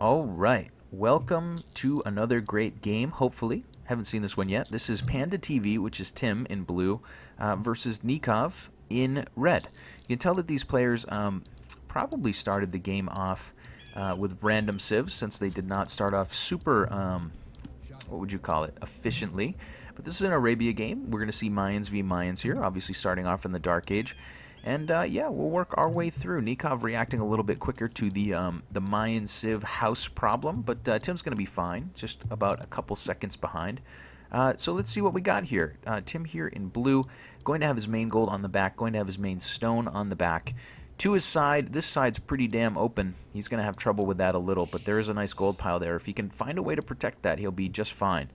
All right, welcome to another great game, hopefully. Haven't seen this one yet. This is Panda TV, which is Tim in blue, versus Nicov in red. You can tell that these players probably started the game off with random civs, since they did not start off super, what would you call it, efficiently. But this is an Arabia game. We're going to see Mayans v Mayans here, obviously starting off in the Dark Age. And yeah, we'll work our way through. Nicov reacting a little bit quicker to the Mayan Civ house problem, but Tim's going to be fine, just about a couple seconds behind. So let's see what we got here. Tim here in blue, going to have his main gold on the back, going to have his main stone on the back. To his side, this side's pretty damn open. He's going to have trouble with that a little, but there is a nice gold pile there. If he can find a way to protect that, he'll be just fine.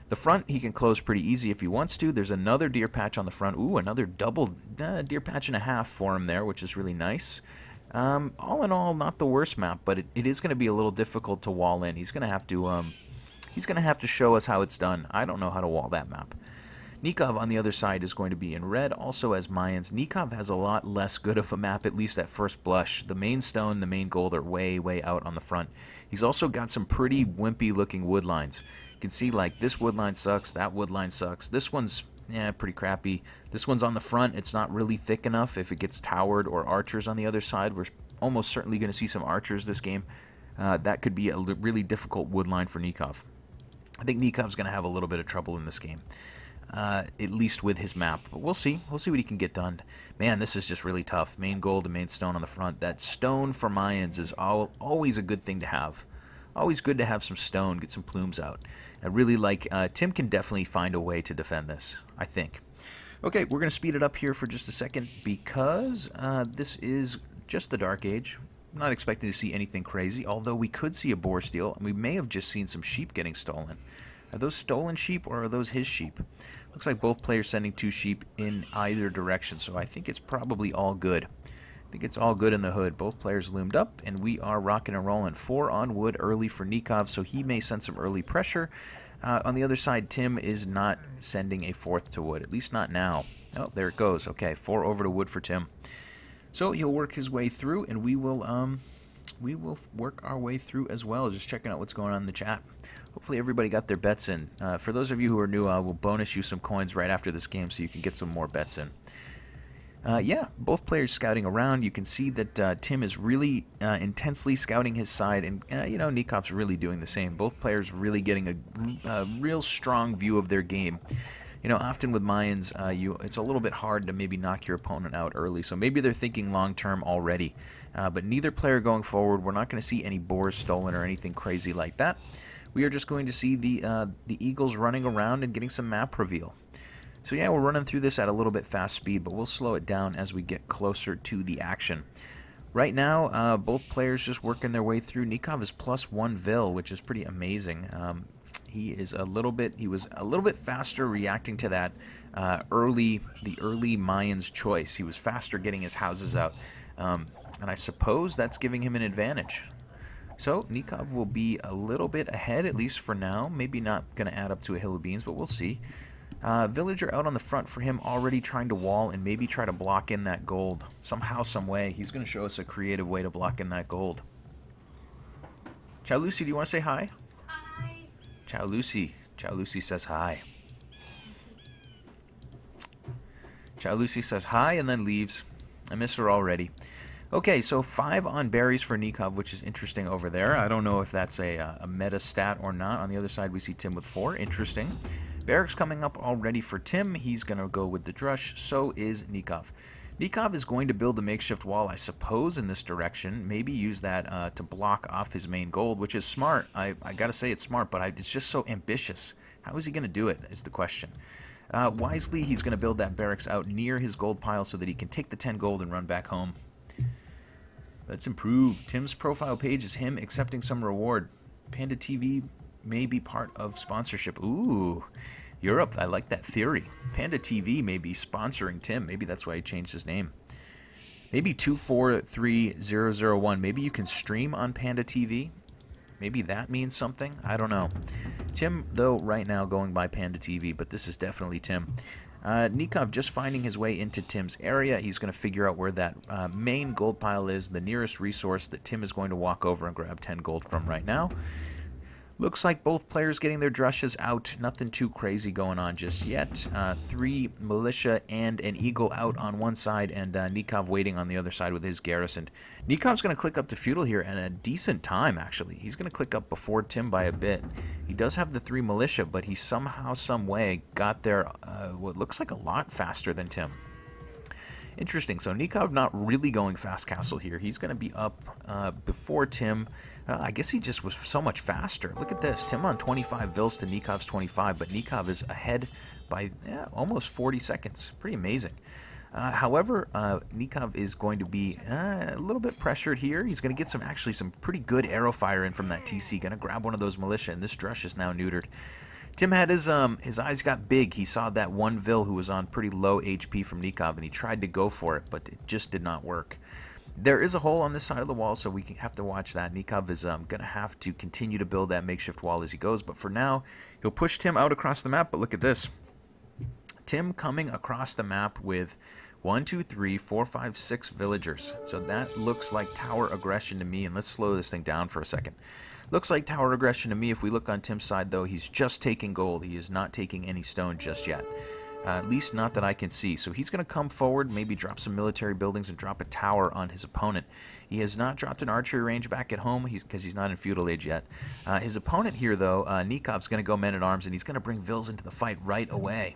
The front, he can close pretty easy if he wants to. There's another deer patch on the front. Ooh, another double deer patch and a half for him there, which is really nice. All in all, not the worst map, but it is going to be a little difficult to wall in. He's going to have to show us how it's done. I don't know how to wall that map. Nicov on the other side is going to be in red, also as Mayans. Nicov has a lot less good of a map, at least at first blush. The main stone, the main gold are way, way out on the front. He's also got some pretty wimpy looking wood lines. You can see, like, this wood line sucks, that wood line sucks. This one's, yeah, pretty crappy. This one's on the front. It's not really thick enough. If it gets towered or archers on the other side, we're almost certainly going to see some archers this game. That could be a really difficult wood line for Nicov. I think Nikov's going to have a little bit of trouble in this game. At least with his map. But we'll see. We'll see what he can get done. Man, this is just really tough. Main gold and main stone on the front. That stone for Mayans is always a good thing to have. Always good to have some stone, get some plumes out. I really like, Tim can definitely find a way to defend this, I think. Okay, we're going to speed it up here for just a second because this is just the Dark Age. I'm not expecting to see anything crazy, although we could see a boar steal, and we may have just seen some sheep getting stolen. Are those stolen sheep or are those his sheep? Looks like both players sending 2 sheep in either direction, so I think it's probably all good. I think it's all good in the hood. Both players loomed up, and we are rocking and rolling. 4 on wood early for Nicov, so he may send some early pressure. On the other side, Tim is not sending a 4th to wood, at least not now. Oh, there it goes. Okay, 4 over to wood for Tim. So he'll work his way through, and we will work our way through as well, just checking out what's going on in the chat. Hopefully everybody got their bets in. For those of you who are new, I will bonus you some coins right after this game so you can get some more bets in. Yeah, both players scouting around. You can see that Tim is really intensely scouting his side, and you know, Nikov's really doing the same. Both players really getting a real strong view of their game. You know, often with Mayans, it's a little bit hard to maybe knock your opponent out early, so maybe they're thinking long-term already. But neither player going forward, we're not going to see any boars stolen or anything crazy like that. We are just going to see the eagles running around and getting some map reveal. So yeah, we're running through this at a little bit fast speed, but we'll slow it down as we get closer to the action. Right now, both players just working their way through. Nicov is +1 vil, which is pretty amazing. He was a little bit faster reacting to that the early Mayans choice. He was faster getting his houses out, and I suppose that's giving him an advantage. So Nicov will be a little bit ahead, at least for now. Maybe not going to add up to a hill of beans, but we'll see. Villager out on the front for him, already trying to wall and maybe try to block in that gold. Somehow, some way. He's going to show us a creative way to block in that gold. Ciao Lucy, do you want to say hi? Hi. Ciao Lucy. Ciao Lucy says hi. Ciao Lucy says hi and then leaves. I miss her already. Okay, so 5 on berries for Nicov, which is interesting over there. I don't know if that's a meta stat or not. On the other side, we see Tim with 4. Interesting. Barracks coming up already for Tim. He's going to go with the drush. So is Nicov. Nicov is going to build a makeshift wall, I suppose, in this direction. Maybe use that to block off his main gold, which is smart. I got to say it's smart, but it's just so ambitious. How is he going to do it is the question. Wisely, he's going to build that barracks out near his gold pile so that he can take the 10 gold and run back home. Let's improve. Tim's profile page is him accepting some reward. Panda TV may be part of sponsorship. Ooh, Europe. I like that theory. Panda TV may be sponsoring Tim. Maybe that's why he changed his name. Maybe 243001. Maybe you can stream on Panda TV. Maybe that means something. I don't know. Tim, though, right now going by Panda TV, but this is definitely Tim. Nicov just finding his way into Tim's area. He's going to figure out where that main gold pile is, the nearest resource that Tim is going to walk over and grab 10 gold from right now. Looks like both players getting their drushes out. Nothing too crazy going on just yet. 3 militia and an eagle out on one side, and Nicov waiting on the other side with his garrison. Nikov's going to click up to feudal here at a decent time, actually. He's going to click up before Tim by a bit. He does have the 3 militia, but he somehow, some way got there what looks like a lot faster than Tim. Interesting. So Nicov not really going fast castle here. He's going to be up before Tim. I guess he just was so much faster. Look at this. Tim on 25 vils to Nikov's 25, but Nicov is ahead by almost 40 seconds. Pretty amazing. However, Nicov is going to be a little bit pressured here. He's going to get some pretty good arrow fire in from that TC. Going to grab one of those militia, and this drush is now neutered. Tim had his eyes got big. He saw that one Vil who was on pretty low HP from Nicov, and he tried to go for it, but it just did not work. There is a hole on this side of the wall, so we have to watch that. Nicov is going to have to continue to build that makeshift wall as he goes, but for now, he'll push Tim out across the map. But look at this. Tim coming across the map with 1, 2, 3, 4, 5, 6 villagers. So that looks like tower aggression to me, and let's slow this thing down for a second. Looks like tower aggression to me. If we look on Tim's side, though, he's just taking gold. He is not taking any stone just yet. At least not that I can see. So he's going to come forward, maybe drop some military buildings and drop a tower on his opponent. He has not dropped an archery range back at home because he's not in feudal age yet. His opponent here, though, Nikov's going to go men-at-arms, and he's going to bring Vils into the fight right away.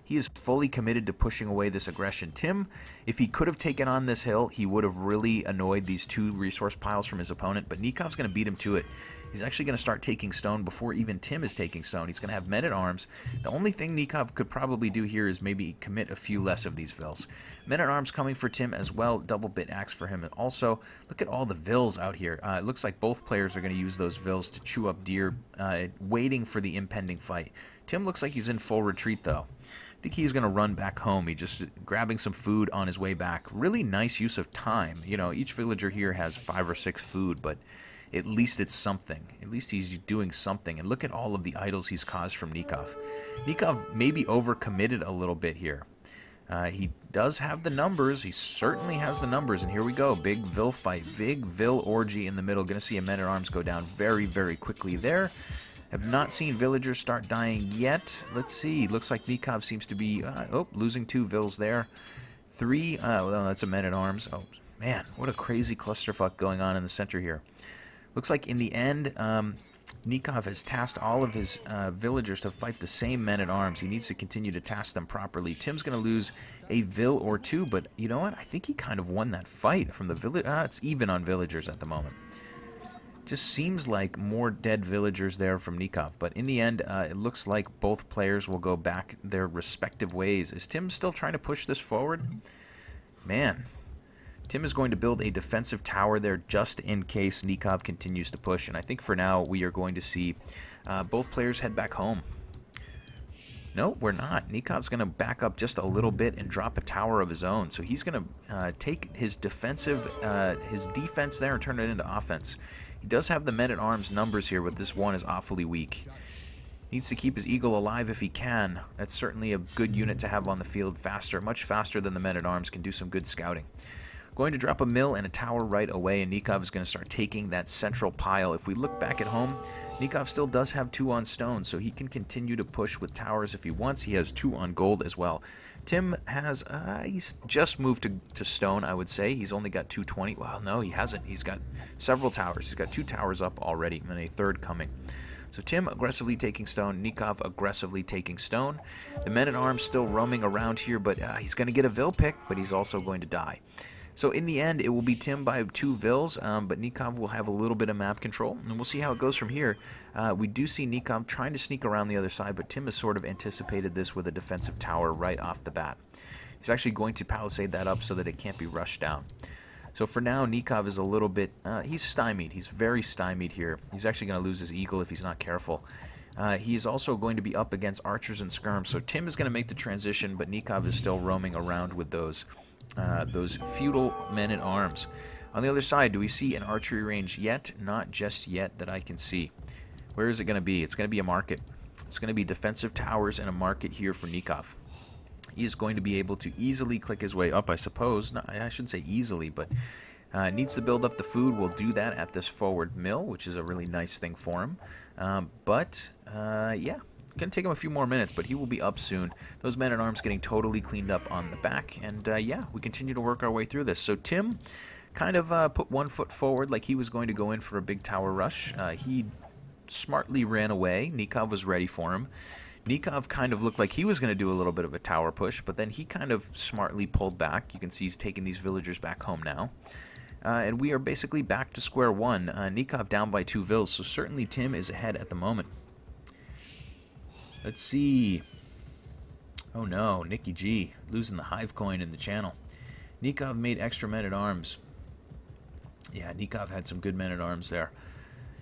He is fully committed to pushing away this aggression. Tim, if he could have taken on this hill, he would have really annoyed these 2 resource piles from his opponent, but Nikov's going to beat him to it. He's actually going to start taking stone before even Tim is taking stone. He's going to have men-at-arms. The only thing Nicov could probably do here is maybe commit a few less of these Vils. Men-at-arms coming for Tim as well. Double bit axe for him. And also, look at all the Vils out here. It looks like both players are going to use those Vils to chew up deer, waiting for the impending fight. Tim looks like he's in full retreat, though. I think he's going to run back home. He's just grabbing some food on his way back. Really nice use of time. You know, each villager here has 5 or 6 food, but at least it's something. At least he's doing something. And look at all of the idols he's caused from Nicov. Nicov maybe overcommitted a little bit here. He does have the numbers. He certainly has the numbers. And here we go. Big Vil fight. Big Vil orgy in the middle. Going to see a men-at-arms go down very, very quickly there. Have not seen villagers start dying yet. Let's see. Looks like Nicov seems to be losing 2 Vils there. 3. Well, that's a men-at-arms. Oh, man. What a crazy clusterfuck going on in the center here. Looks like in the end, Nicov has tasked all of his villagers to fight the same men-at-arms. He needs to continue to task them properly. Tim's going to lose a Vil or 2, but you know what? I think he kind of won that fight from the village. It's even on villagers at the moment. Just seems like more dead villagers there from Nicov. But in the end, it looks like both players will go back their respective ways. Is Tim still trying to push this forward? Man. Tim is going to build a defensive tower there just in case Nicov continues to push. And I think for now we are going to see both players head back home. No, we're not. Nikov's going to back up just a little bit and drop a tower of his own. So he's going to take his defense there and turn it into offense. He does have the men-at-arms numbers here, but this one is awfully weak. Needs to keep his eagle alive if he can. That's certainly a good unit to have on the field faster, much faster than the men-at-arms, can do some good scouting. Going to drop a mill and a tower right away, and Nicov is going to start taking that central pile. If we look back at home, Nicov still does have 2 on stone, so he can continue to push with towers if he wants. He has 2 on gold as well. Tim has, he's just moved to stone, I would say. He's only got 220. Well, no, he hasn't. He's got several towers. He's got 2 towers up already, and a 3rd coming. So Tim aggressively taking stone, Nicov aggressively taking stone. The men-at-arms still roaming around here, but he's going to get a Vil pick, but he's also going to die. So in the end, it will be Tim by 2 Vils, but Nicov will have a little bit of map control, and we'll see how it goes from here. We do see Nicov trying to sneak around the other side, but Tim has sort of anticipated this with a defensive tower right off the bat. He's actually going to palisade that up so that it can't be rushed down. So for now, Nicov is a little bit, he's stymied. He's very stymied here. He's actually going to lose his eagle if he's not careful. He is also going to be up against archers and skirms, so Tim is going to make the transition, but Nicov is still roaming around with those feudal men-at-arms. On the other side, do we see an archery range yet? Not just yet that I can see. Where is it going to be? It's going to be a market. It's going to be defensive towers and a market here for Nicov. He is going to be able to easily click his way up, I suppose. No, I shouldn't say easily, but needs to build up the food. We'll do that at this forward mill, which is a really nice thing for him. Yeah, going to take him a few more minutes, but he will be up soon. Those men-at-arms getting totally cleaned up on the back, and yeah, we continue to work our way through this. So Tim kind of put one foot forward like he was going to go in for a big tower rush. He smartly ran away. Nicov was ready for him. Nicov kind of looked like he was going to do a little bit of a tower push, but then he kind of smartly pulled back. You can see he's taking these villagers back home now. And we are basically back to square one. Nicov down by 2 vills, so certainly Tim is ahead at the moment. Let's see. Oh no, Nicky G losing the hive coin in the channel. Nicov made extra men-at-arms. Yeah, Nicov had some good men-at-arms there.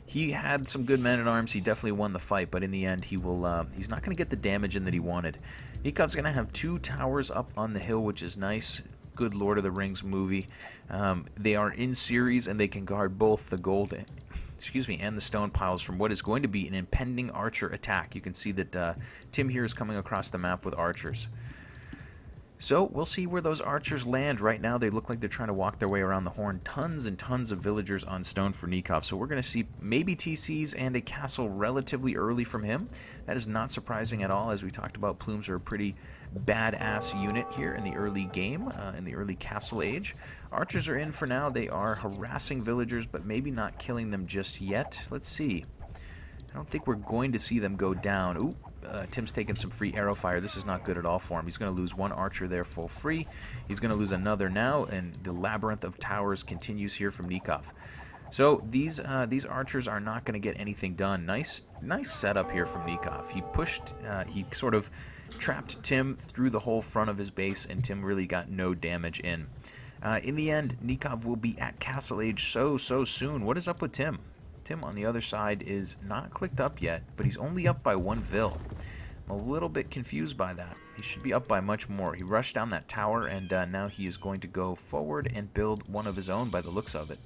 He had some good men-at-arms. He definitely won the fight, but in the end, he will. He's not going to get the damage in that he wanted. Nikov's going to have 2 towers up on the hill, which is nice. Good Lord of the Rings movie. They are in series, and they can guard both the gold, and the stone piles from what is going to be an impending archer attack. You can see that Tim here is coming across the map with archers. So we'll see where those archers land. Right now they look like they're trying to walk their way around the horn. Tons and tons of villagers on stone for Nicov. So we're going to see maybe TCs and a castle relatively early from him. That is not surprising at all. As we talked about, plumes are a pretty badass unit here in the early game, in the early castle age. Archers are in for now. They are harassing villagers, but maybe not killing them just yet. Let's see. I don't think we're going to see them go down. Ooh. Tim's taking some free arrow fire. This is not good at all for him. He's going to lose 1 archer there full free. He's going to lose another now, and the labyrinth of towers continues here from Nicov. So these archers are not going to get anything done. Nice setup here from Nicov. He pushed, he sort of trapped Tim through the whole front of his base, and Tim really got no damage in. In the end, Nicov will be at castle age so soon. What is up with Tim? Tim on the other side is not clicked up yet, but he's only up by 1 vill. I'm a little bit confused by that. He should be up by much more. He rushed down that tower, and now he is going to go forward and build one of his own by the looks of it.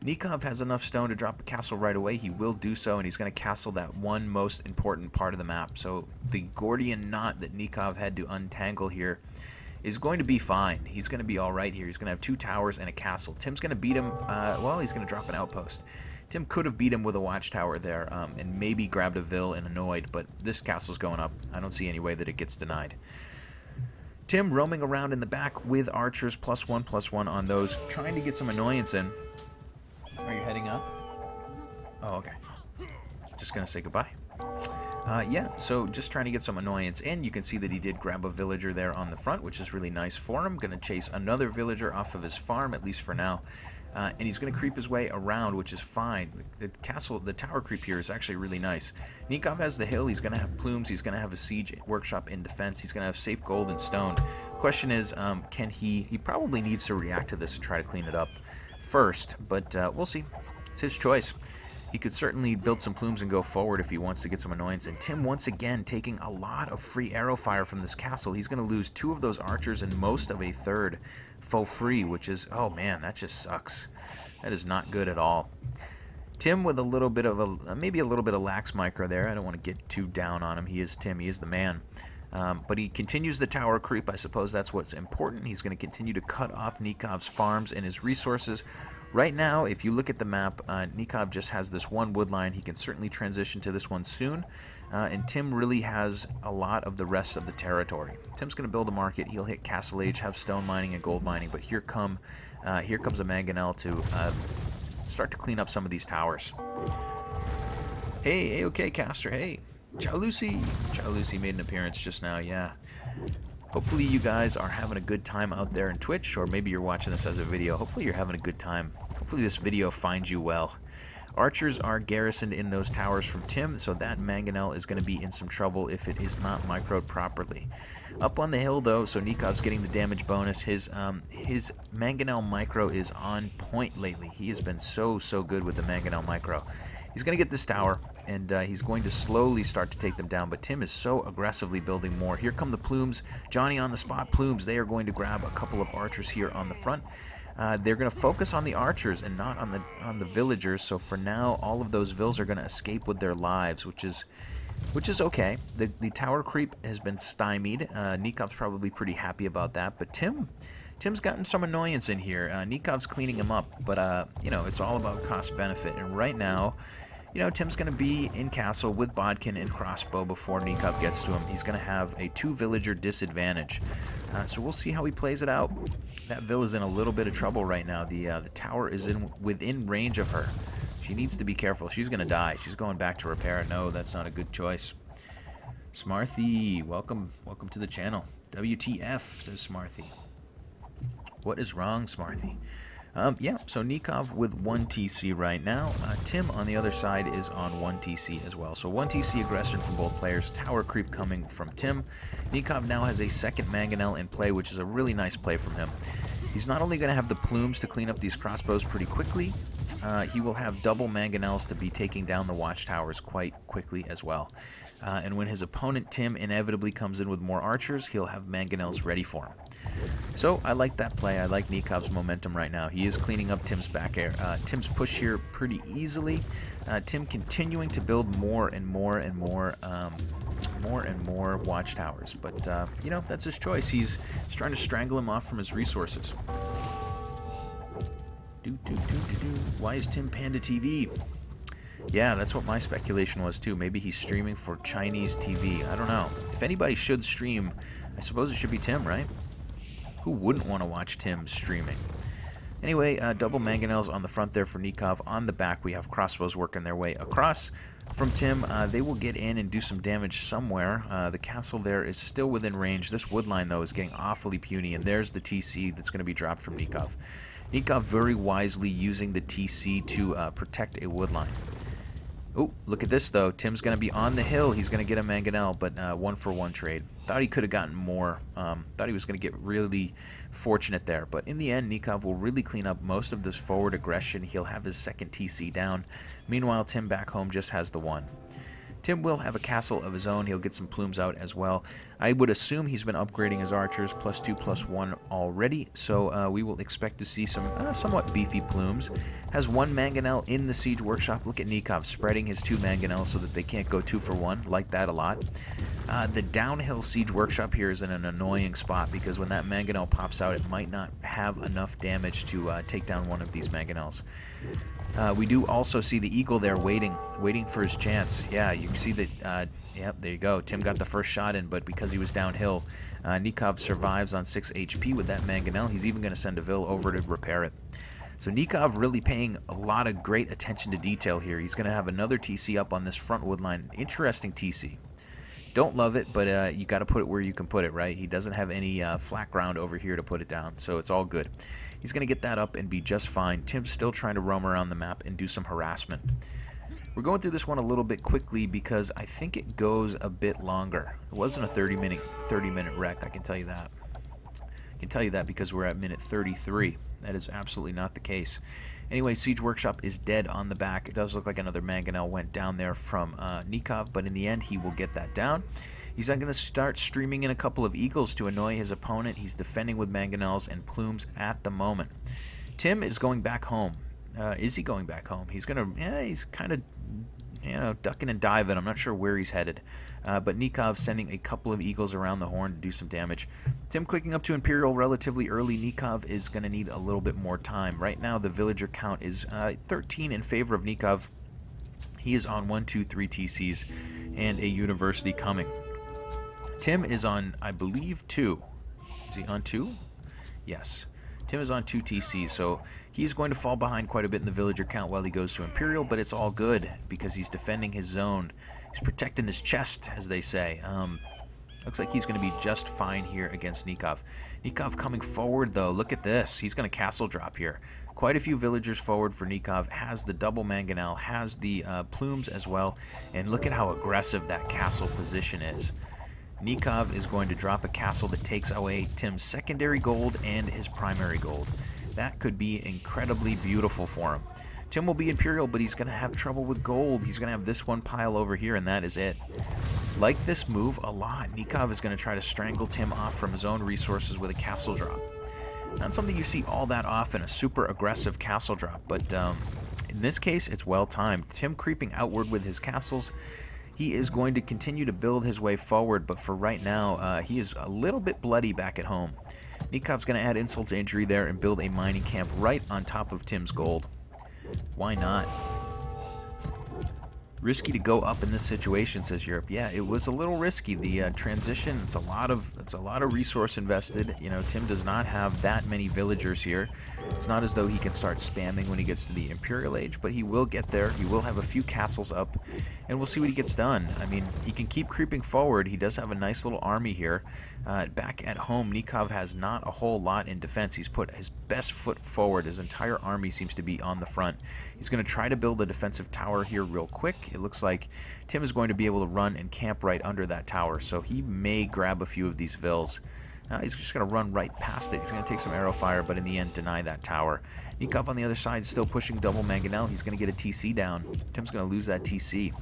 Nicov has enough stone to drop a castle right away. He will do so, and he's going to castle that one most important part of the map. So the Gordian knot that Nicov had to untangle here is going to be fine. He's going to be all right here. He's going to have 2 towers and a castle. Tim's going to beat him. Well, he's going to drop an outpost. Tim could have beat him with a watchtower there and maybe grabbed a vill and annoyed, but this castle's going up. I don't see any way that it gets denied. Tim roaming around in the back with archers, +1/+1 on those, trying to get some annoyance in. Are you heading up? Oh, okay. Just going to say goodbye. Yeah, so just trying to get some annoyance in. You can see that he did grab a villager there on the front, which is really nice for him. Going to chase another villager off of his farm, at least for now. And he's going to creep his way around, which is fine. The tower creep here is actually really nice. Nicov has the hill. He's going to have plumes. He's going to have a siege workshop in defense. He's going to have safe gold and stone. The question is, can he probably needs to react to this and try to clean it up first, but we'll see. It's his choice. He could certainly build some plumes and go forward if he wants to get some annoyance. And Tim, once again, taking a lot of free arrow fire from this castle. He's going to lose 2 of those archers and most of a 3rd for free, which is, oh man, that just sucks. That is not good at all. Tim with a little bit of maybe a little bit of lax micro there. I don't want to get too down on him. He is Tim. He is the man. But he continues the tower creep. I suppose that's what's important. He's going to continue to cut off Nikov's farms and his resources. Right now, if you look at the map, Nicov just has this 1 wood line. He can certainly transition to this one soon. And Tim really has a lot of the rest of the territory. Tim's going to build a market. He'll hit Castle Age, have stone mining and gold mining. But here comes a mangonel to start to clean up some of these towers. Hey, okay, Caster. Hey, Ciao Lucy. Ciao Lucy made an appearance just now. Yeah. Hopefully you guys are having a good time out there in Twitch, or maybe you're watching this as a video. Hopefully you're having a good time. Hopefully this video finds you well. Archers are garrisoned in those towers from Tim, so that mangonel is going to be in some trouble if it is not microed properly. Up on the hill, though, so Nikov's getting the damage bonus. His mangonel micro is on point lately. He has been so good with the mangonel micro. He's going to get this tower, and he's going to slowly start to take them down, but Tim is so aggressively building more. Here come the plumes. Johnny on the spot plumes. They are going to grab a couple of archers here on the front. They're going to focus on the archers and not on the villagers, so for now, all of those vills are going to escape with their lives, which is which is okay. The tower creep has been stymied. Nikov's probably pretty happy about that, but Tim's gotten some annoyance in here. Nikov's cleaning him up, but you know, it's all about cost benefit. And right now, you know, Tim's going to be in castle with Bodkin and crossbow before Nicov gets to him. He's going to have a 2-villager disadvantage. So we'll see how he plays it out. That villa's in a little bit of trouble right now. The tower is within range of her. She needs to be careful. She's going to die. She's going back to repair. No, that's not a good choice. Smarthy, welcome to the channel. WTF, says Smarthy. What is wrong, Smarthy? Yeah, so Nicov with 1 TC right now. Tim on the other side is on 1 TC as well. So 1 TC aggression from both players. Tower creep coming from Tim. Nicov now has a second mangonel in play, which is a really nice play from him. He's not only going to have the plumes to clean up these crossbows pretty quickly, he will have double mangonels to be taking down the watchtowers quite quickly as well. And when his opponent Tim inevitably comes in with more archers, he'll have mangonels ready for him. So I like that play. I like Nikov's momentum right now. He is cleaning up Tim's back air. Tim's push here pretty easily. Tim continuing to build more and more watchtowers. But you know, that's his choice. He's trying to strangle him off from his resources. Why is Tim Panda TV? Yeah, that's what my speculation was too. Maybe he's streaming for Chinese TV. I don't know. If anybody should stream, I suppose it should be Tim, right? Who wouldn't want to watch Tim streaming? Anyway, double mangonels on the front there for Nicov. On the back, we have crossbows working their way across. From Tim, they will get in and do some damage somewhere. The castle there is still within range. This wood line, though, is getting awfully puny, and there's the TC that's going to be dropped from Nicov. Nicov very wisely using the TC to protect a wood line. Oh, look at this, though. Tim's going to be on the hill. He's going to get a mangonel, but 1-for-1 trade. Thought he could have gotten more. Thought he was going to get really fortunate there. But in the end, Nicov will really clean up most of this forward aggression. He'll have his second TC down. Meanwhile, Tim back home just has the 1. Tim will have a castle of his own. He'll get some plumes out as well. I would assume he's been upgrading his archers +2/+1 already, so we will expect to see some somewhat beefy plumes. Has 1 mangonel in the siege workshop. Look at Nicov spreading his 2 mangonels so that they can't go 2-for-1. Like that a lot. The downhill siege workshop here is in an annoying spot because when that mangonel pops out, it might not have enough damage to take down one of these mangonels. We do also see the eagle there waiting for his chance. Yeah, you can see that, yep, there you go. Tim got the first shot in, but because he was downhill, Nicov survives on 6 HP with that mangonel. He's even going to send a Vil over to repair it. So Nicov really paying a lot of great attention to detail here. He's going to have another TC up on this front wood line. Interesting TC. Don't love it, but you got to put it where you can put it, right? He doesn't have any flat ground over here to put it down, so it's all good. He's going to get that up and be just fine. Tim's still trying to roam around the map and do some harassment. We're going through this one a little bit quickly because I think it goes a bit longer. It wasn't a 30-minute wreck, I can tell you that. I can tell you that because we're at minute 33. That is absolutely not the case. Anyway, Siege Workshop is dead on the back. It does look like another mangonel went down there from Nicov, but in the end, he will get that down. He's not going to start streaming in a couple of eagles to annoy his opponent. He's defending with mangonels and plumes at the moment. Tim is going back home. Is he going back home? He's going to, yeah, he's kind of, you know, ducking and diving. I'm not sure where he's headed. But Nicov sending a couple of eagles around the horn to do some damage. Tim clicking up to Imperial relatively early. Nicov is going to need a little bit more time. Right now, the villager count is 13 in favor of Nicov. He is on 1, 2, 3 TCs and a university coming. Tim is on, I believe, 2. Is he on 2? Yes. Tim is on 2 TCs, so he's going to fall behind quite a bit in the villager count while he goes to Imperial, but it's all good because he's defending his zone. He's protecting his chest, as they say. Looks like he's going to be just fine here against Nicov. Nicov coming forward, though. Look at this. He's going to castle drop here. Quite a few villagers forward for Nicov. Has the double mangonel, has the plumes as well, and look at how aggressive that castle position is. Nicov is going to drop a castle that takes away Tim's secondary gold and his primary gold. That could be incredibly beautiful for him. Tim will be Imperial, but he's going to have trouble with gold. He's going to have this one pile over here, and that is it. Like this move a lot. Nicov is going to try to strangle Tim off from his own resources with a castle drop. Not something you see all that often, a super aggressive castle drop, but in this case, it's well timed. Tim creeping outward with his castles. He is going to continue to build his way forward, but for right now, he is a little bit bloody back at home. Nikov's going to add insult to injury there and build a mining camp right on top of Tim's gold. Why not? Risky to go up in this situation, says Europe. Yeah, it was a little risky. The transition, it's a lot of resource invested. You know, Tim does not have that many villagers here. It's not as though he can start spamming when he gets to the Imperial Age, but he will get there. He will have a few castles up, and we'll see what he gets done. I mean, he can keep creeping forward. He does have a nice little army here. Back at home, Nicov has not a whole lot in defense. He's put his best foot forward. His entire army seems to be on the front. He's going to try to build a defensive tower here real quick. It looks like Tim is going to be able to run and camp right under that tower, so he may grab a few of these vills. He's just going to run right past it. He's going to take some arrow fire, but in the end, deny that tower. Nicov on the other side is still pushing double mangonel. He's going to get a TC down. Tim's going to lose that TC.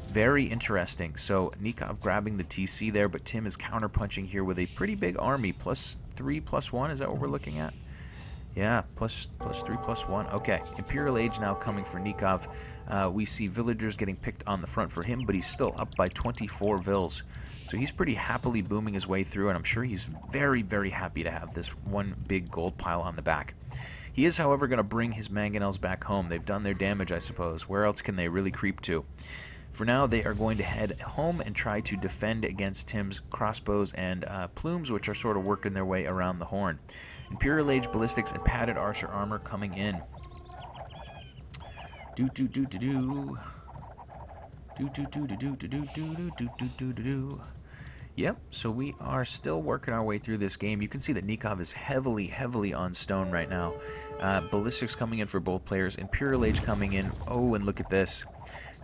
Very interesting. So Nicov grabbing the TC there, but Tim is counterpunching here with a pretty big army. +3/+1, is that what we're looking at? Yeah, +3/+1. Okay, Imperial Age now coming for Nicov. We see villagers getting picked on the front for him, but he's still up by 24 vills. So he's pretty happily booming his way through, and I'm sure he's very, very happy to have this one big gold pile on the back. He is, however, going to bring his mangonels back home. They've done their damage, I suppose. Where else can they really creep to? For now, they are going to head home and try to defend against Tim's crossbows and plumes, which are sort of working their way around the horn. Imperial Age ballistics and padded archer armor coming in. Yep, so we are still working our way through this game. You can see that Nicov is heavily, heavily on stone right now. Ballistics coming in for both players. Imperial Age coming in. Oh, and look at this.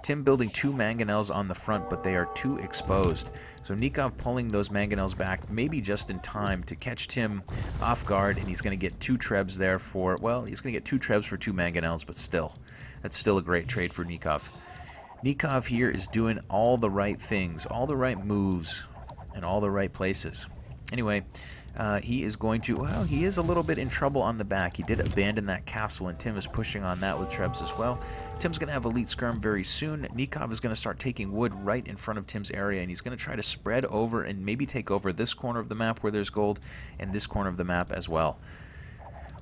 Tim building 2 mangonels on the front, but they are too exposed. So Nicov pulling those mangonels back, maybe just in time to catch Tim off guard, and he's going to get 2 trebs there for, well, he's going to get 2 trebs for 2 mangonels, but still, that's still a great trade for Nicov. Nicov here is doing all the right things, all the right moves, and all the right places. Anyway, he is going to, well, he is a little bit in trouble on the back. He did abandon that castle, and Tim is pushing on that with trebs as well. Tim's going to have elite skirm very soon. Nicov is going to start taking wood right in front of Tim's area, and he's going to try to spread over and maybe take over this corner of the map where there's gold, and this corner of the map as well.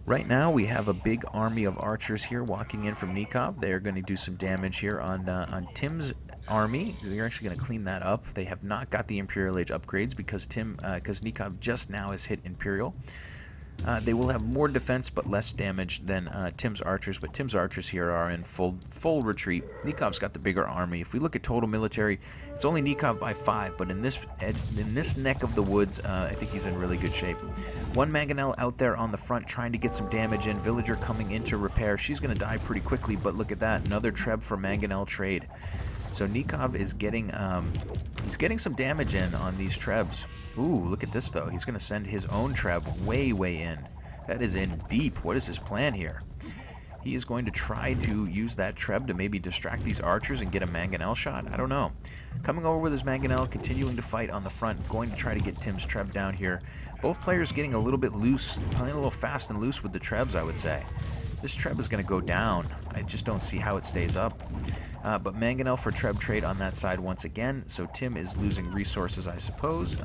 Right now, we have a big army of archers here walking in from Nicov. They are going to do some damage here on Tim's army. They're actually going to clean that up. They have not got the Imperial Age upgrades because Nicov just now has hit Imperial. They will have more defense but less damage than Tim's archers, but Tim's archers here are in full retreat. Nikov's got the bigger army. If we look at total military, it's only Nicov by 5, but in this neck of the woods, I think he's in really good shape. 1 mangonel out there on the front trying to get some damage in. Villager coming in to repair. She's going to die pretty quickly, but look at that. Another treb for mangonel trade. So Nicov is getting he's getting some damage in on these trebs. Ooh, look at this though. He's going to send his own treb way in. That is in deep. What is his plan here? He is going to try to use that treb to maybe distract these archers and get a mangonel shot. I don't know. Coming over with his mangonel, continuing to fight on the front, going to try to get Tim's treb down here. Both players getting a little bit loose, playing a little fast and loose with the trebs, I would say. This treb is going to go down. I just don't see how it stays up. But mangonel for treb trade on that side once again. So Tim is losing resources, I suppose.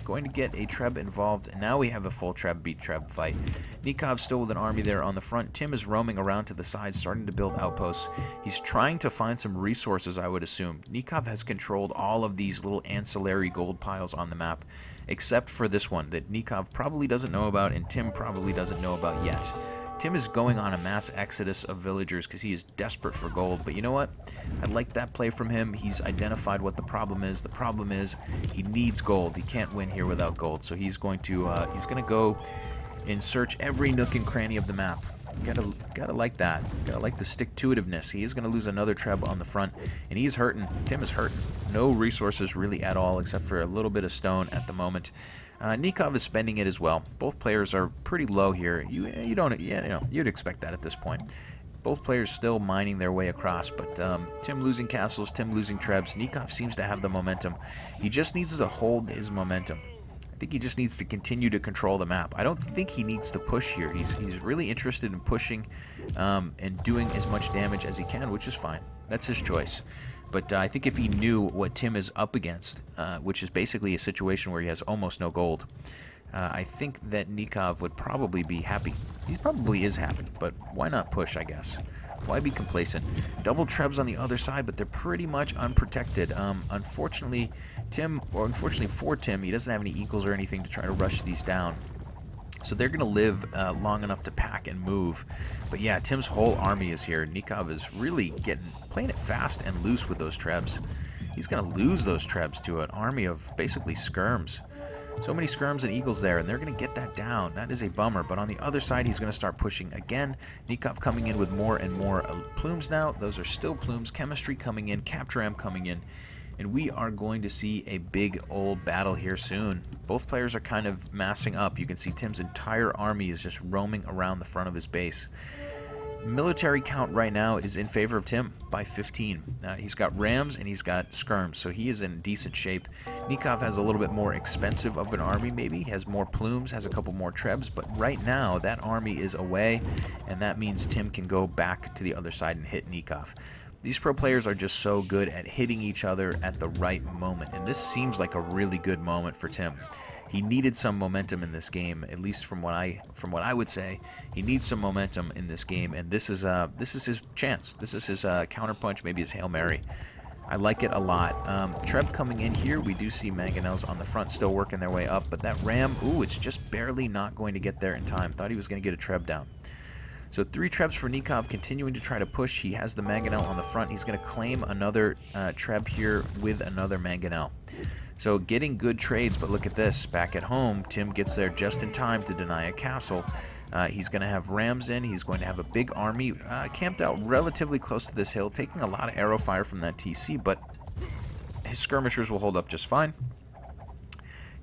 Going to get a treb involved. And now we have a full treb beat treb fight. Nicov still with an army there on the front. Tim is roaming around to the side, starting to build outposts. He's trying to find some resources, I would assume. Nicov has controlled all of these little ancillary gold piles on the map, except for this one that Nicov probably doesn't know about and Tim probably doesn't know about yet. Tim is going on a mass exodus of villagers because he is desperate for gold. But you know what? I like that play from him. He's identified what the problem is. The problem is he needs gold. He can't win here without gold. So he's going to go and search every nook and cranny of the map. Gotta like that. Gotta like the stick-to-itiveness. He is going to lose another treb on the front, and he's hurting. Tim is hurting. No resources really at all, except for a little bit of stone at the moment. Nicov is spending it as well. Both players are pretty low here. You'd expect that at this point. Both players still mining their way across, but Tim losing castles, Tim losing trebs. Nicov seems to have the momentum. He just needs to hold his momentum. I think he just needs to continue to control the map. I don't think he needs to push here. He's really interested in pushing and doing as much damage as he can, which is fine. That's his choice. But I think if he knew what Tim is up against, which is basically a situation where he has almost no gold, I think that Nicov would probably be happy. He probably is happy, but why not push, I guess? Why be complacent? Double trebs on the other side, but they're pretty much unprotected. Unfortunately for Tim, he doesn't have any equals or anything to try to rush these down. So they're going to live long enough to pack and move. But yeah, Tim's whole army is here. Nicov is really playing it fast and loose with those trebs. He's going to lose those trebs to an army of basically skirms. So many skirms and eagles there, and they're going to get that down. That is a bummer. But on the other side, he's going to start pushing again. Nicov coming in with more and more plumes now. Those are still plumes. Chemistry coming in. Capturam coming in. And we are going to see a big old battle here soon. Both players are kind of massing up. You can see Tim's entire army is just roaming around the front of his base. Military count right now is in favor of Tim by 15. He's got rams and he's got skirms, so he is in decent shape. Nicov has a little bit more expensive of an army, maybe. He has more plumes, has a couple more trebs, but right now that army is away, and that means Tim can go back to the other side and hit Nicov. These pro players are just so good at hitting each other at the right moment, and this seems like a really good moment for Tim. He needed some momentum in this game, at least from what I would say. He needs some momentum in this game, and this is his chance. This is his counterpunch, maybe his Hail Mary. I like it a lot. Treb coming in here. We do see mangonels on the front still working their way up, but that ram, ooh, it's just barely not going to get there in time. Thought he was going to get a treb down. So 3 trebs for Nicov, continuing to try to push. He has the mangonel on the front. He's going to claim another treb here with another mangonel. So getting good trades, but look at this. Back at home, Tim gets there just in time to deny a castle. He's going to have rams in. He's going to have a big army camped out relatively close to this hill, taking a lot of arrow fire from that TC, but his skirmishers will hold up just fine.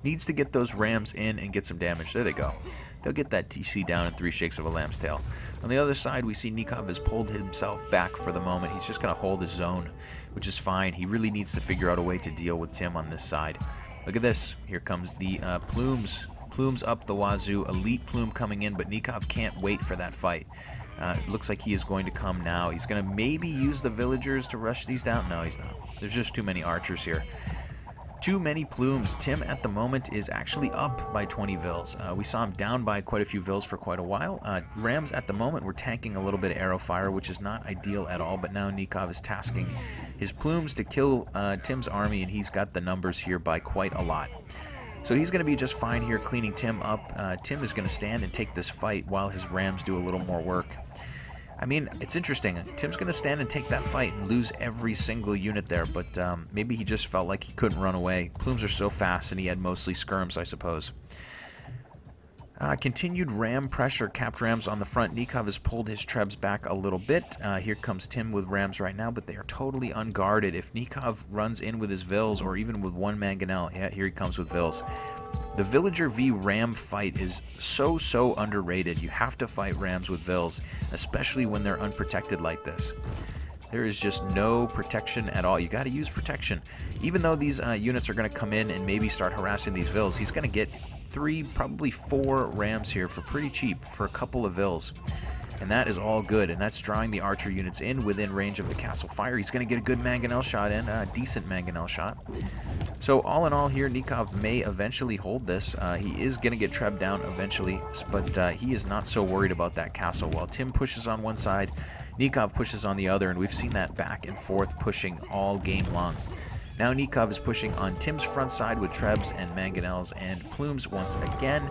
Needs to get those rams in and get some damage. There they go. They'll get that TC down in 3 shakes of a lamb's tail. On the other side, we see Nicov has pulled himself back for the moment. He's just going to hold his zone, which is fine. He really needs to figure out a way to deal with Tim on this side. Look at this. Here comes the plumes. Plumes up the wazoo. Elite plume coming in, but Nicov can't wait for that fight. It looks like he is going to come now. He's going to maybe use the villagers to rush these down. No, he's not. There's just too many archers here. Too many plumes. Tim at the moment is actually up by 20 vills. We saw him down by quite a few vills for quite a while. Rams at the moment were tanking a little bit of arrow fire, which is not ideal at all, but now Nicov is tasking his plumes to kill Tim's army, and he's got the numbers here by quite a lot. So he's going to be just fine here cleaning Tim up. Tim is going to stand and take this fight while his rams do a little more work. I mean, it's interesting. Tim's going to stand and take that fight and lose every single unit there, but maybe he just felt like he couldn't run away. Plumes are so fast, and he had mostly skirms, I suppose. Continued ram pressure, capped rams on the front. Nicov has pulled his trebs back a little bit. Here comes Tim with rams right now, but they are totally unguarded. If Nicov runs in with his vills, or even with one mangonel, yeah, here he comes with vills. The villager v ram fight is so underrated. You have to fight rams with vills, especially when they're unprotected like this. There is just no protection at all. You got to use protection. Even though these units are going to come in and maybe start harassing these vills, he's going to get 3, probably 4 rams here for pretty cheap for a couple of vills. And that is all good, and that's drawing the archer units in within range of the castle fire. He's going to get a good mangonel shot in, a decent mangonel shot. So all in all here, Nicov may eventually hold this. He is going to get trebbed down eventually, but he is not so worried about that castle. While Tim pushes on one side, Nicov pushes on the other, and we've seen that back and forth pushing all game long. Now Nicov is pushing on Tim's front side with trebs and mangonels and plumes once again.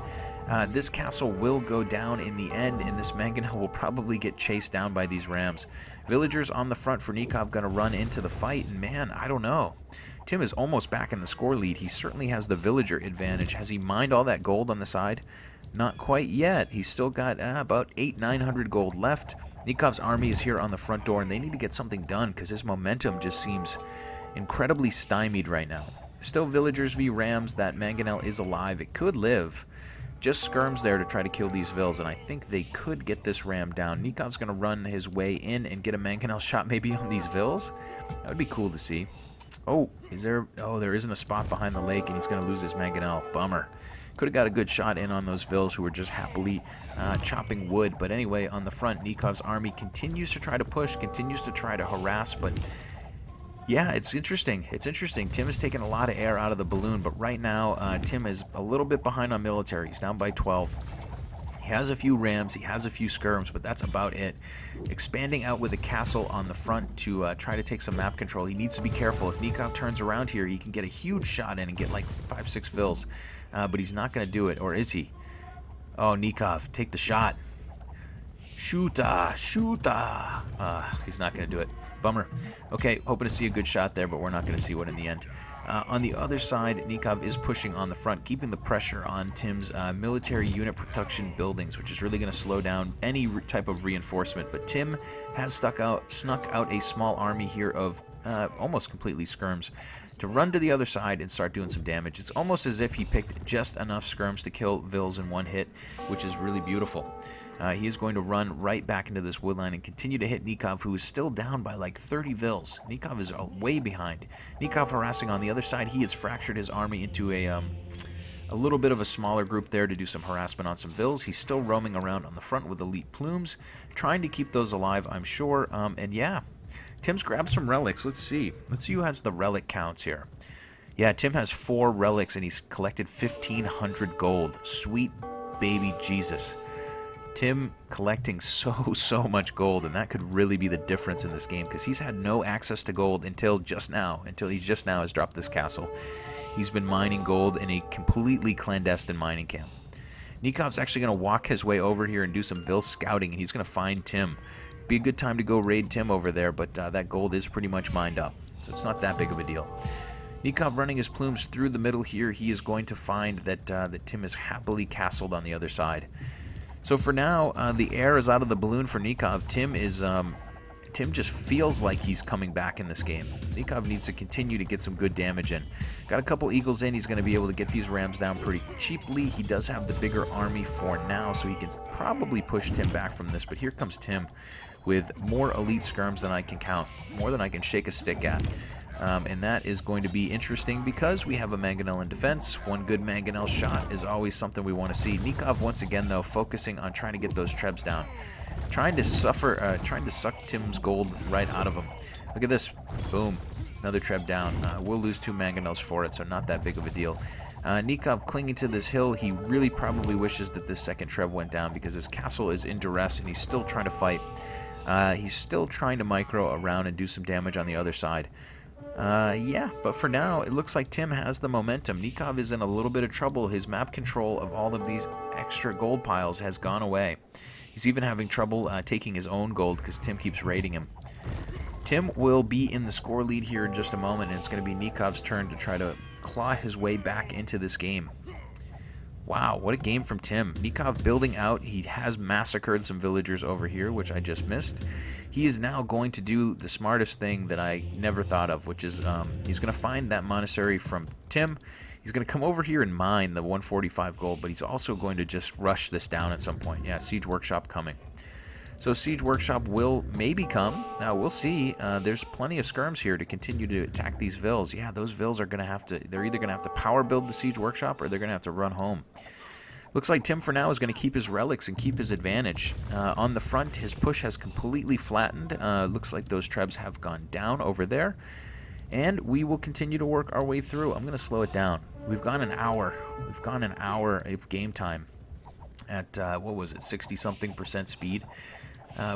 This castle will go down in the end, and this mangonel will probably get chased down by these rams. Villagers on the front for Nicov going to run into the fight, and man, I don't know. Tim is almost back in the score lead. He certainly has the villager advantage. Has he mined all that gold on the side? Not quite yet. He's still got about 800-900 gold left. Nikov's army is here on the front door, and they need to get something done because his momentum just seems incredibly stymied right now. Still villagers v rams. That mangonel is alive. It could live. Just skirms there to try to kill these vills, and I think they could get this ram down. Nikov's going to run his way in and get a mangonel shot maybe on these vills. That would be cool to see. Oh, is there... Oh, there isn't a spot behind the lake, and he's going to lose his mangonel. Bummer. Could have got a good shot in on those vills who were just happily chopping wood. But anyway, on the front, Nikov's army continues to try to push, continues to try to harass, but Yeah, it's interesting. It's interesting. Tim has taken a lot of air out of the balloon, but right now, Tim is a little bit behind on military. He's down by 12. He has a few rams, he has a few skirms, but that's about it. Expanding out with a castle on the front to try to take some map control. He needs to be careful. If Nicov turns around here, he can get a huge shot in and get like 5-6 fills. But he's not going to do it, or is he? Oh, Nicov, take the shot. Shoota, shoota. He's not going to do it. Bummer. Okay, hoping to see a good shot there, but we're not going to see one in the end. On the other side, Nicov is pushing on the front, keeping the pressure on Tim's military unit production buildings, which is really going to slow down any type of reinforcement. But Tim has snuck out a small army here of almost completely skirms to run to the other side and start doing some damage. It's almost as if he picked just enough skirms to kill Vils in one hit, which is really beautiful. He is going to run right back into this woodline and continue to hit Nicov, who is still down by like 30 Vils. Nicov is way behind. Nicov harassing on the other side. He has fractured his army into a little bit of a smaller group there to do some harassment on some Vils. He's still roaming around on the front with elite plumes, trying to keep those alive, I'm sure. And yeah, Tim's grabbed some relics. Let's see. Let's see who has the relic counts here. Yeah, Tim has 4 relics, and he's collected 1,500 gold. Sweet baby Jesus. Tim collecting so much gold, and that could really be the difference in this game, because he's had no access to gold until just now, until he just now has dropped this castle. He's been mining gold in a completely clandestine mining camp. Nikov's actually going to walk his way over here and do some Vil scouting, and he's going to find Tim. Be a good time to go raid Tim over there, but that gold is pretty much mined up, so it's not that big of a deal. Nicov running his plumes through the middle here. He is going to find that, that Tim is happily castled on the other side. So for now, the air is out of the balloon for Nicov. Tim just feels like he's coming back in this game. Nicov needs to continue to get some good damage in. Got a couple eagles in. He's going to be able to get these rams down pretty cheaply. He does have the bigger army for now, so he can probably push Tim back from this. But here comes Tim with more elite skirms than I can count, more than I can shake a stick at. And that is going to be interesting because we have a Mangonel in defense. One good Mangonel shot is always something we want to see. Nicov once again, though, focusing on trying to get those trebs down. Trying to suck Tim's gold right out of him. Look at this. Boom. Another treb down. We'll lose 2 Mangonels for it, so not that big of a deal. Nicov clinging to this hill. He really probably wishes that this second treb went down because his castle is in duress and he's still trying to fight. He's still trying to micro around and do some damage on the other side. Yeah, but for now, it looks like Tim has the momentum. Nicov is in a little bit of trouble. His map control of all of these extra gold piles has gone away. He's even having trouble taking his own gold because Tim keeps raiding him. Tim will be in the score lead here in just a moment, and it's going to be Nikov's turn to try to claw his way back into this game. Wow, what a game from Tim. Nicov building out. He has massacred some villagers over here, which I just missed. He is now going to do the smartest thing that I never thought of, which is he's going to find that monastery from Tim. He's going to come over here and mine the 145 gold, but he's also going to just rush this down at some point. Yeah, Siege Workshop coming. So Siege Workshop will maybe come. Now, we'll see. There's plenty of skirms here to continue to attack these Vils. Yeah, those Vils are going to have to... They're either going to have to power build the Siege Workshop or they're going to have to run home. Looks like Tim, for now, is going to keep his relics and keep his advantage. On the front, his push has completely flattened. Looks like those trebs have gone down over there. And we will continue to work our way through. I'm going to slow it down. We've gone an hour. We've gone an hour of game time at, what was it, 60-something% speed.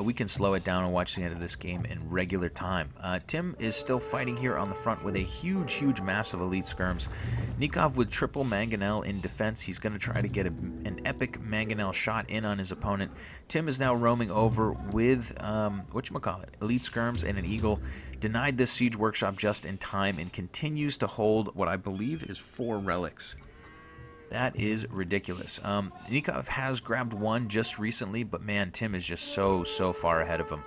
We can slow it down and watch the end of this game in regular time. Tim is still fighting here on the front with a huge mass of elite skirms. Nicov with triple Mangonel in defense. He's going to try to get an epic Mangonel shot in on his opponent. Tim is now roaming over with, whatchamacallit, elite skirms and an eagle. Denied this Siege Workshop just in time and continues to hold what I believe is 4 relics. That is ridiculous. Nicov has grabbed 1 just recently, but man, Tim is just so far ahead of him.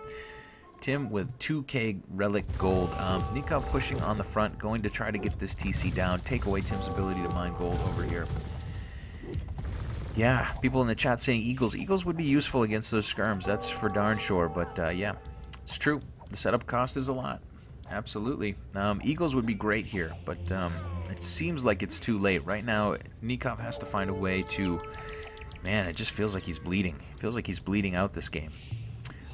Tim with 2k relic gold. Nicov pushing on the front, going to try to get this TC down, take away Tim's ability to mine gold over here. Yeah, people in the chat saying eagles. Eagles would be useful against those skirms, that's for darn sure, but yeah, it's true. The setup cost is a lot. Absolutely. Eagles would be great here, but it seems like it's too late. Right now, Nicov has to find a way to... Man, it just feels like he's bleeding. It feels like he's bleeding out this game.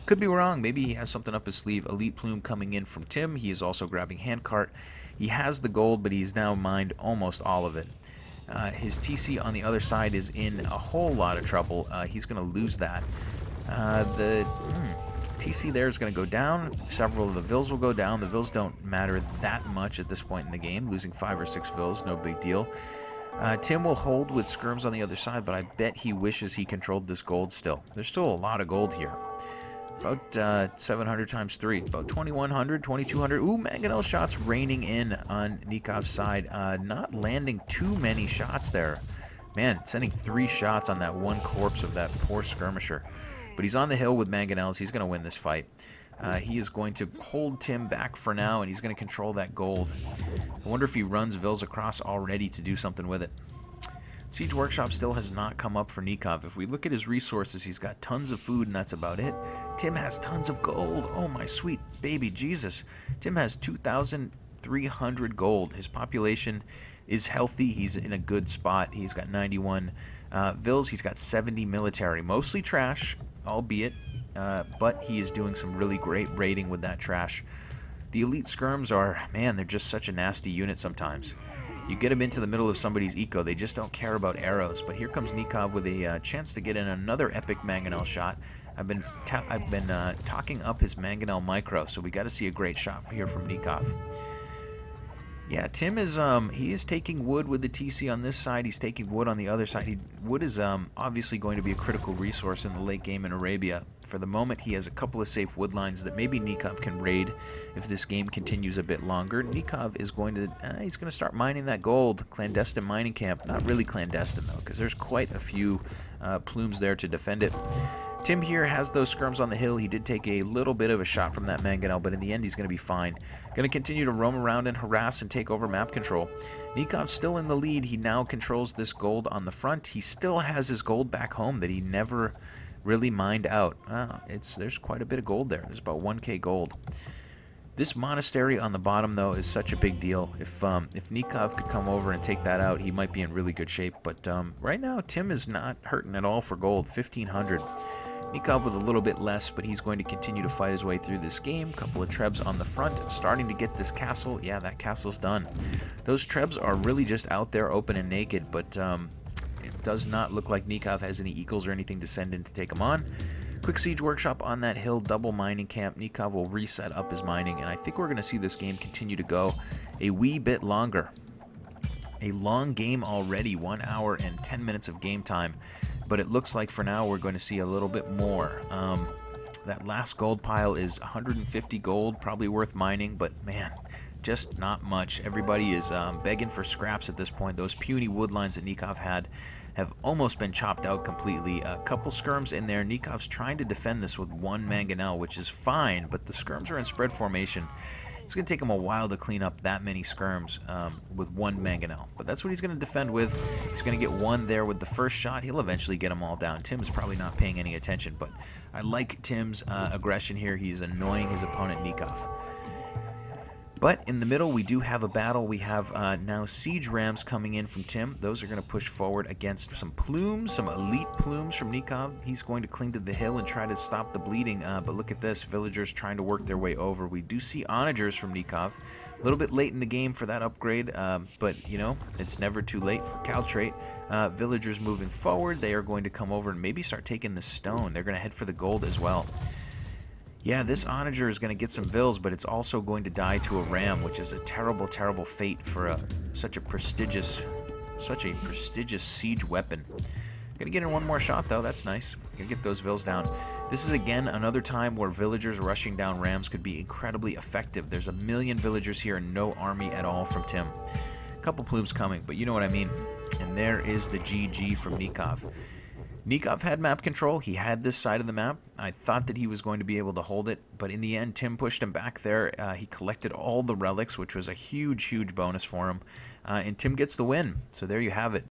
Could be wrong. Maybe he has something up his sleeve. Elite Plume coming in from Tim. He is also grabbing Handcart. He has the gold, but he's now mined almost all of it. His TC on the other side is in a whole lot of trouble. He's going to lose that. The TC there is going to go down. Several of the Vils will go down. The Vils don't matter that much at this point in the game. Losing 5 or 6 Vils, no big deal. Tim will hold with skirms on the other side, but I bet he wishes he controlled this gold still. There's still a lot of gold here. About 700 times 3. About 2,100, 2,200. Ooh, mangonel shots raining in on Nikov's side. Not landing too many shots there. Man, sending 3 shots on that one corpse of that poor skirmisher. But he's on the hill with mangonels. He's going to win this fight. He is going to hold Tim back for now, and he's going to control that gold. I wonder if he runs Vils across already to do something with it. Siege Workshop still has not come up for Nicov. If we look at his resources, he's got tons of food, and that's about it. Tim has tons of gold. Oh, my sweet baby Jesus. Tim has 2,300 gold. His population is healthy. He's in a good spot. He's got 91 Vils. He's got 70 military. Mostly trash, albeit, but he is doing some really great raiding with that trash. The elite skirms are, man, they're just such a nasty unit sometimes. You get them into the middle of somebody's eco, they just don't care about arrows. But here comes Nicov with a chance to get in another epic mangonel shot. I've been talking up his mangonel micro, so we got to see a great shot here from Nicov. Yeah, Tim is he is taking wood with the TC on this side. He's taking wood on the other side. Wood is obviously going to be a critical resource in the late game in Arabia. For the moment, he has a couple of safe wood lines that maybe Nicov can raid if this game continues a bit longer. Nicov is going to he's going to start mining that gold. Clandestine mining camp. Not really clandestine though, because there's quite a few plumes there to defend it. Tim here has those skirms on the hill. He did take a little bit of a shot from that mangonel, but in the end he's going to be fine. Going to continue to roam around and harass and take over map control. Nikov's still in the lead. He now controls this gold on the front. He still has his gold back home that he never really mined out. There's quite a bit of gold there. There's about 1k gold. This monastery on the bottom, though, is such a big deal. If Nicov could come over and take that out, he might be in really good shape. But right now, Tim is not hurting at all for gold. 1,500. Nicov with a little bit less, but he's going to continue to fight his way through this game. Couple of trebs on the front, starting to get this castle. Yeah, that castle's done. Those trebs are really just out there open and naked, but it does not look like Nicov has any eagles or anything to send in to take them on. Quick siege workshop on that hill, double mining camp. Nicov will reset up his mining, and I think we're going to see this game continue to go a wee bit longer. A long game already, 1 hour and 10 minutes of game time. But it looks like for now we're going to see a little bit more. That last gold pile is 150 gold, probably worth mining, but man, just not much. Everybody is begging for scraps at this point. Those puny wood lines that Nicov had have almost been chopped out completely. A couple skirms in there. Nikov's trying to defend this with 1 mangonel, which is fine, but the skirms are in spread formation. It's going to take him a while to clean up that many skirms with 1 mangonel. But that's what he's going to defend with. He's going to get 1 there with the first shot. He'll eventually get them all down. Tim's probably not paying any attention, but I like Tim's aggression here. He's annoying his opponent, Nicov. But in the middle, we do have a battle. We have now siege rams coming in from Tim. Those are going to push forward against some plumes, some elite plumes from Nicov. He's going to cling to the hill and try to stop the bleeding. But look at this, villagers trying to work their way over. We do see onagers from Nicov. A little bit late in the game for that upgrade, but you know, it's never too late for Caltrate. Villagers moving forward. They are going to come over and maybe start taking the stone. They're going to head for the gold as well. Yeah, this onager is going to get some Vils, but it's also going to die to a ram, which is a terrible, terrible fate for such a prestigious siege weapon. Gonna get in 1 more shot though. That's nice. Gonna get those Vils down. This is again another time where villagers rushing down rams could be incredibly effective. There's 1 million villagers here and no army at all from Tim. A couple plumes coming, but you know what I mean. And there is the GG from Nicov. Nicov had map control. He had this side of the map. I thought that he was going to be able to hold it, but in the end, Tim pushed him back there. He collected all the relics, which was a huge, huge bonus for him. And Tim gets the win. So there you have it.